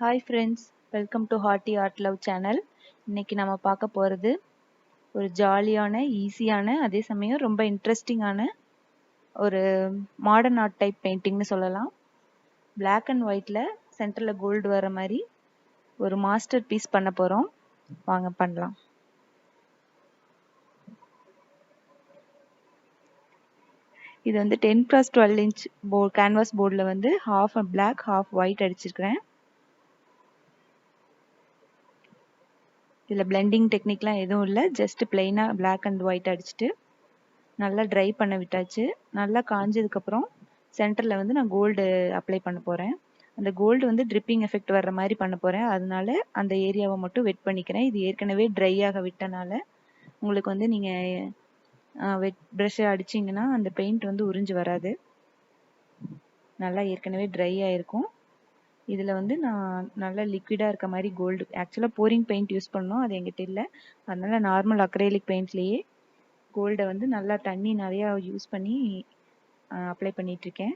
Hi friends, welcome to hearty art love channel. இன்னைக்கு நம்ம பார்க்க போகிறது ஒரு ஜாலியான, ஈஸியான, அதே சமயம் ரொம்ப இன்ட்ரெஸ்டிங்கான ஒரு மாடர்ன் ஆர்ட் டைப் பெயிண்டிங்னு சொல்லலாம். பிளாக் அண்ட் ஒயிட்டில் சென்டரில் கோல்டு வர மாதிரி ஒரு மாஸ்டர் பீஸ் பண்ண போகிறோம். வாங்க பண்ணலாம். இது வந்து 10x12 inch கேன்வாஸ் போர்டில் வந்து ஹாஃப் பிளாக் ஹாஃப் ஒயிட் அடிச்சிருக்கிறேன். இதில் பிளெண்டிங் டெக்னிக்லாம் எதுவும் இல்லை, ஜஸ்ட் பிளெயினாக பிளாக் அண்ட் ஒயிட் அடிச்சுட்டு நல்லா ட்ரை பண்ண விட்டாச்சு. நல்லா காஞ்சதுக்கப்புறம் சென்டரில் வந்து நான் கோல்டு அப்ளை பண்ண போகிறேன். அந்த கோல்டு வந்து ட்ரிப்பிங் எஃபெக்ட் வர்ற மாதிரி பண்ண போகிறேன். அதனால அந்த ஏரியாவை மட்டும் வெட் பண்ணிக்கிறேன். இது ஏற்கனவே ட்ரை ஆக விட்டனால உங்களுக்கு வந்து நீங்கள் வெட் ப்ரஷ்ஷை அடிச்சிங்கன்னா அந்த பெயிண்ட் வந்து உறிஞ்சு வராது. நல்லா ஏற்கனவே ட்ரை ஆகிருக்கும். இதில் வந்து நான் நல்லா லிக்விடாக இருக்க மாதிரி கோல்டு, ஆக்சுவலாக போரிங் பெயிண்ட் யூஸ் பண்ணோம், அது எங்கிட்ட இல்லை. அதனால நார்மல் அக்ரைலிக் பெயிண்ட்லேயே கோல்டை வந்து நல்லா தண்ணி நிறையா யூஸ் பண்ணி அப்ளை பண்ணிகிட்ருக்கேன்.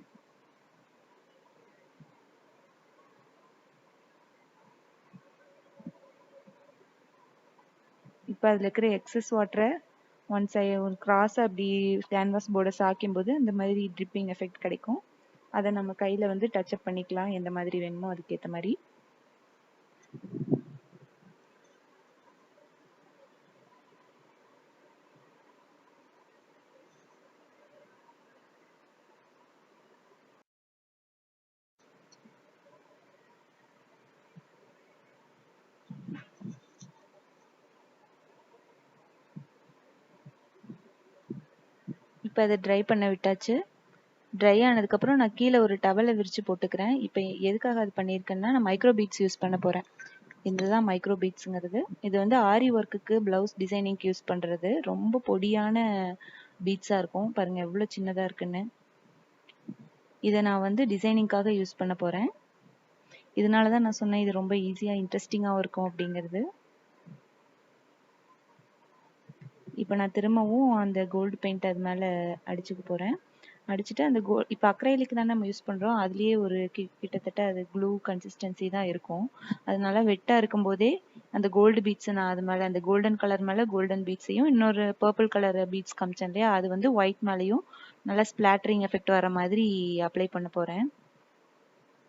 இப்போ அதில் இருக்கிற எக்ஸஸ் வாட்டரை ஒரு கிராஸாக அப்படி கேன்வாஸ் போர்டை சாய்க்கும்போது அந்த மாதிரி ட்ரிப்பிங் எஃபெக்ட் கிடைக்கும். அதை நம்ம கையில் வந்து டச்சப் பண்ணிக்கலாம், எந்த மாதிரி வேணுமோ அதுக்கேற்ற மாதிரி. இப்போ அதை ட்ரை பண்ண விட்டாச்சு. ட்ரை ஆனதுக்கப்புறம் நான் கீழே ஒரு டவலை விரித்து போட்டுக்கிறேன். இப்போ எதுக்காக அது பண்ணியிருக்கேன்னா, நான் மைக்ரோ பீட்ஸ் யூஸ் பண்ண போகிறேன். இதுதான் மைக்ரோ பீட்ஸுங்கிறது. இது வந்து ஆரி ஒர்க்குக்கு ப்ளவுஸ் டிசைனிங்க்கு யூஸ் பண்ணுறது. ரொம்ப பொடியான பீட்ஸாக இருக்கும். பாருங்கள் எவ்வளோ சின்னதாக இருக்குன்னு. இதை நான் வந்து டிசைனிங்காக யூஸ் பண்ண போகிறேன். இதனால தான் நான் சொன்னேன் இது ரொம்ப ஈஸியாக இன்ட்ரெஸ்டிங்காகவும் இருக்கும் அப்படிங்கிறது. இப்போ நான் திரும்பவும் அந்த கோல்டு பெயிண்ட் அது மேலே அடிச்சுக்க போகிறேன். அடிச்சுட்டு அந்த இப்போ அக்ரைலிக் தான் நம்ம யூஸ் பண்ணுறோம். அதுலேயே ஒரு கிட்டத்தட்ட அது க்ளூ கன்சிஸ்டன்சி தான் இருக்கும். அதனால வெட்டாக இருக்கும்போதே அந்த கோல்டு பீட்ஸை நான் அது மேலே, அந்த கோல்டன் கலர் மேலே கோல்டன் பீட்ஸையும், இன்னொரு பர்பிள் கலர் பீட்ஸ் காமிச்சேன் இல்லையா, அது வந்து ஒயிட் மேலேயும் நல்லா ஸ்பிளாட்டரிங் எஃபெக்ட் வர மாதிரி அப்ளை பண்ண போகிறேன்.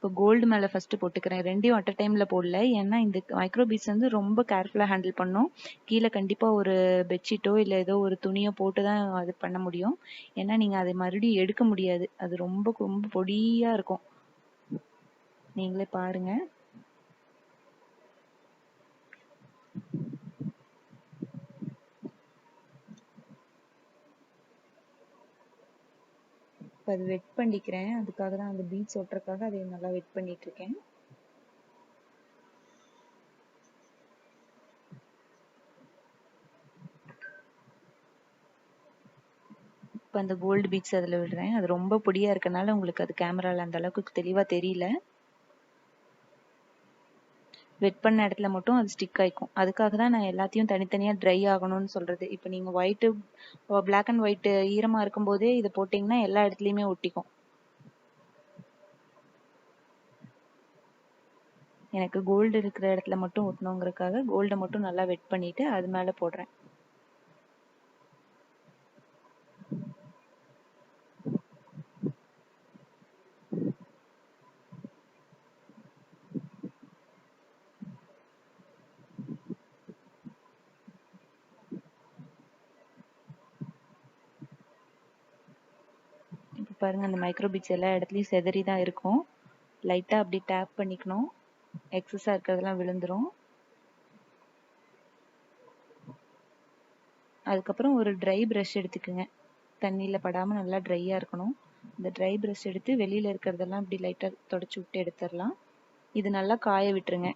இப்போ கோல்டு மேலே ஃபஸ்ட்டு போட்டுக்கிறேன். ரெண்டையும் அட் அ டைமில் போடல, ஏன்னா இந்த மைக்ரோ பீட்ஸ் வந்து ரொம்ப கேர்ஃபுல்லாக ஹேண்டில் பண்ணணும். கீழே கண்டிப்பாக ஒரு பெட்ஷீட்டோ இல்லை ஏதோ ஒரு துணியோ போட்டு தான் அது பண்ண முடியும். ஏன்னா நீங்கள் அதை மறுபடியும் எடுக்க முடியாது, அது ரொம்ப ரொம்ப பொடியாக இருக்கும். நீங்களே பாருங்கள். இப்போ அது வெட் பண்ணிக்கிறேன். அதுக்காக தான் அந்த பீட்ஸ் ஒட்டுறதுக்காக அதை நல்லா வெட் பண்ணிகிட்ருக்கேன். இப்போ அந்த கோல்டு பீட்ஸ் அதில் விடுறேன். அது ரொம்ப பொடியாக இருக்கனால உங்களுக்கு அது கேமராவில் அந்த அளவுக்கு தெளிவாக தெரியல. வெட் பண்ண இடத்துல மட்டும் அது ஸ்டிக் ஆகிக்கும். அதுக்காக தான் நான் எல்லாத்தையும் தனித்தனியாக ட்ரை ஆகணும்னு சொல்கிறது. இப்போ நீங்கள் ஒயிட்டு, பிளாக் அண்ட் ஒயிட்டு ஈரமாக இருக்கும்போதே இதை போட்டிங்கன்னா எல்லா இடத்துலையுமே ஒட்டிக்கும். எனக்கு கோல்டு இருக்கிற இடத்துல மட்டும் ஒட்டணுங்கிறதுக்காக கோல்டை மட்டும் நல்லா வெட் பண்ணிவிட்டு அது மேலே போடுறேன். இப்போ பாருங்கள், அந்த மைக்ரோ பீட்ஸ் எல்லா இடத்துலையும் செதறி தான் இருக்கும். லைட்டாக அப்படி டேப் பண்ணிக்கணும், எக்ஸஸாக இருக்கிறதெல்லாம் விழுந்துடும். அதுக்கப்புறம் ஒரு ட்ரை ப்ரஷ் எடுத்துக்கோங்க. தண்ணியில் படாமல் நல்லா ட்ரையாக இருக்கணும். இந்த ட்ரை ப்ரஷ் எடுத்து வெளியில் இருக்கிறதெல்லாம் இப்படி லைட்டாக தொடச்சி விட்டு எடுத்துடலாம். இது நல்லா காய விட்டுருங்க.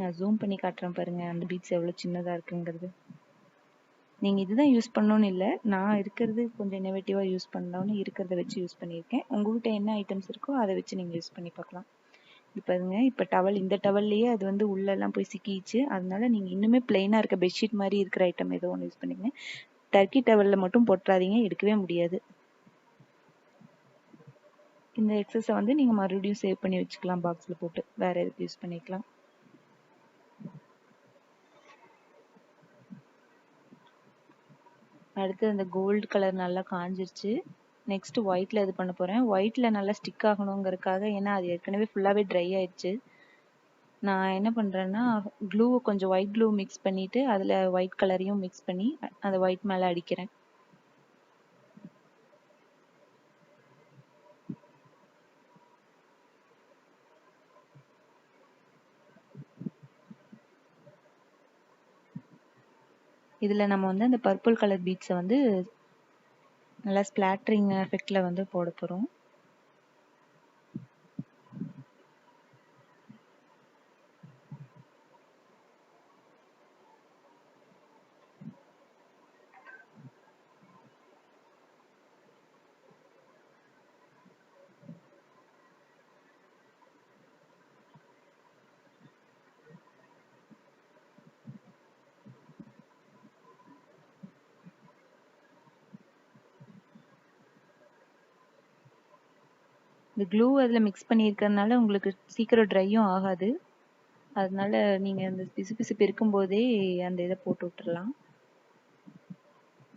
நான் ஜூம் பண்ணி காட்டுறேன் பாருங்கள், அந்த பீட்ஸ் எவ்வளோ சின்னதாக இருக்குங்கிறது. நீங்கள் இதுதான் யூஸ் பண்ணணும்னு இல்லை, நான் இருக்கிறது கொஞ்சம் இன்னோவேட்டிவாக யூஸ் பண்ணலாம்னு இருக்கிறத வச்சு யூஸ் பண்ணியிருக்கேன். உங்கள்கிட்ட என்ன ஐட்டம்ஸ் இருக்கோ அதை வச்சு நீங்கள் யூஸ் பண்ணி பார்க்கலாம். இப்போ டவல், இந்த டவல்லையே அது வந்து உள்ளெல்லாம் போய் சிக்கிச்சு. அதனால நீங்கள் இன்னுமே பிளெயினாக இருக்க பெட்ஷீட் மாதிரி இருக்கிற ஐட்டம் ஏதோ ஒன்று யூஸ் பண்ணிக்கங்க. டர்க்கி டவலில் மட்டும் போட்டுறாதீங்க, எடுக்கவே முடியாது. இந்த எக்ஸஸை வந்து நீங்கள் மறுபடியும் சேவ் பண்ணி வச்சுக்கலாம், பாக்ஸில் போட்டு வேறு எதுக்கு யூஸ் பண்ணிக்கலாம். அடுத்து அந்த கோல்டு கலர் நல்லா காஞ்சிருச்சு. நெக்ஸ்ட் ஒயிட்ல இது பண்ண போறேன். ஒயிட்ல நல்லா ஸ்டிக் ஆகணுங்கிறதுக்காக, ஏன்னா அது ஏற்கனவே ஃபுல்லாவே ட்ரை ஆயிடுச்சு. நான் என்ன பண்றேன்னா க்ளூ கொஞ்சம் ஒயிட் க்ளூ மிக்ஸ் பண்ணிட்டு அதுல ஒயிட் கலரையும் மிக்ஸ் பண்ணி அந்த ஒயிட் மேல அடிக்கிறேன். இதுல நம்ம வந்து அந்த பர்பிள் கலர் பீட்ஸை வந்து நல்லா ஸ்பிளாட்டரிங் எஃபெக்ட்ல வந்து போட போறோம். இந்த க்ளூ அதில் மிக்ஸ் பண்ணியிருக்கறதுனால உங்களுக்கு சீக்கிரம் ட்ரையும் ஆகாது. அதனால நீங்கள் அந்த பிசு பிசுப்பு இருக்கும்போதே அந்த இதை போட்டு விட்டுறலாம்.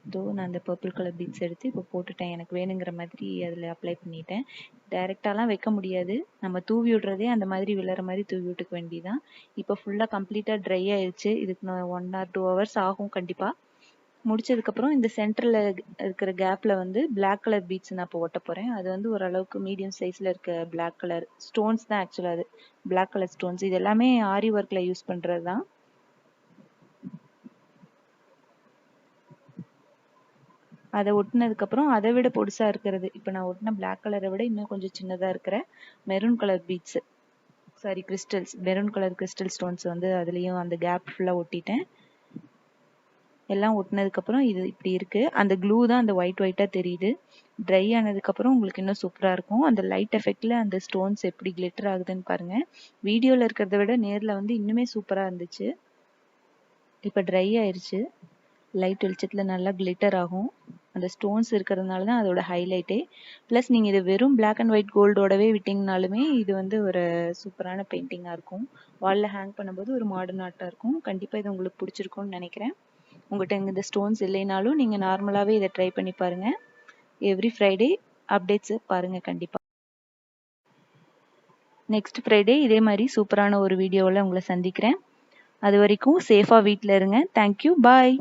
இதோ நான் அந்த பர்பிள் கலர் பீட்ஸ் எடுத்து இப்போ போட்டுட்டேன். எனக்கு வேணுங்கிற மாதிரி அதில் அப்ளை பண்ணிட்டேன். டைரெக்டாலாம் வைக்க முடியாது, நம்ம தூவி விடுறதே அந்த மாதிரி விழுற மாதிரி தூவி விட்டுக்க வேண்டியதான். இப்போ ஃபுல்லாக கம்ப்ளீட்டாக ட்ரை ஆயிடுச்சு. இதுக்கு நான் 1 or 2 hours ஆகும் கண்டிப்பாக. முடிச்சதுக்கப்புறம் இந்த சென்டரில் இருக்கிற கேப்பில் வந்து பிளாக் கலர் பீட்ஸ் நான் இப்போ ஒட்ட போகிறேன். அது வந்து ஓரளவுக்கு மீடியம் சைஸில் இருக்க பிளாக் கலர் ஸ்டோன்ஸ் தான். ஆக்சுவலாக அது பிளாக் கலர் ஸ்டோன்ஸ். இது எல்லாமே ஆரி ஒர்க்கில் யூஸ் பண்ணுறது தான். அதை ஒட்டினதுக்கப்புறம் அதை விட பொடிசாக இருக்கிறது, இப்போ நான் ஒட்டின பிளாக் கலரை விட இன்னும் கொஞ்சம் சின்னதாக இருக்கிற maroon colour beads, sorry crystals, maroon colour crystal stones வந்து அதுலேயும் அந்த கேப் ஃபுல்லாக ஒட்டிட்டேன். எல்லாம் ஒட்டினதுக்கப்புறம் இது இப்படி இருக்குது. அந்த க்ளூ தான் அந்த ஒயிட்டாக தெரியுது. ட்ரை ஆனதுக்கப்புறம் உங்களுக்கு இன்னும் சூப்பராக இருக்கும். அந்த லைட் எஃபெக்டில் அந்த ஸ்டோன்ஸ் எப்படி கிளிட்டர் ஆகுதுன்னு பாருங்கள். வீடியோவில் இருக்கிறத விட நேரில் வந்து இன்னுமே சூப்பராக இருந்துச்சு. இப்போ ட்ரை ஆயிடுச்சு. லைட் வெளிச்சத்தில் நல்லா கிளிட்டர் ஆகும். அந்த ஸ்டோன்ஸ் இருக்கிறதுனால தான் அதோட ஹைலைட்டே. ப்ளஸ் நீங்கள் இது வெறும் பிளாக் அண்ட் ஒயிட் கோல்டோடவே விட்டிங்கனாலுமே இது வந்து ஒரு சூப்பரான பெயிண்டிங்காக இருக்கும். வாலில் ஹேங் பண்ணும்போது ஒரு மாடர்ன் ஆர்ட்டாக இருக்கும். கண்டிப்பாக இது உங்களுக்கு பிடிச்சிருக்கும்னு நினைக்கிறேன். உங்கள்கிட்ட இந்த ஸ்டோன்ஸ் இல்லைனாலும் நீங்கள் நார்மலாகவே இதை ட்ரை பண்ணி பாருங்கள். எவ்ரி ஃப்ரைடே அப்டேட்ஸு பாருங்கள் கண்டிப்பாக. நெக்ஸ்ட் ஃப்ரைடே இதே மாதிரி சூப்பரான ஒரு வீடியோவில் உங்களை சந்திக்கிறேன். அது வரைக்கும் சேஃபாக வீட்டில் இருங்க. தேங்க்யூ, பாய்.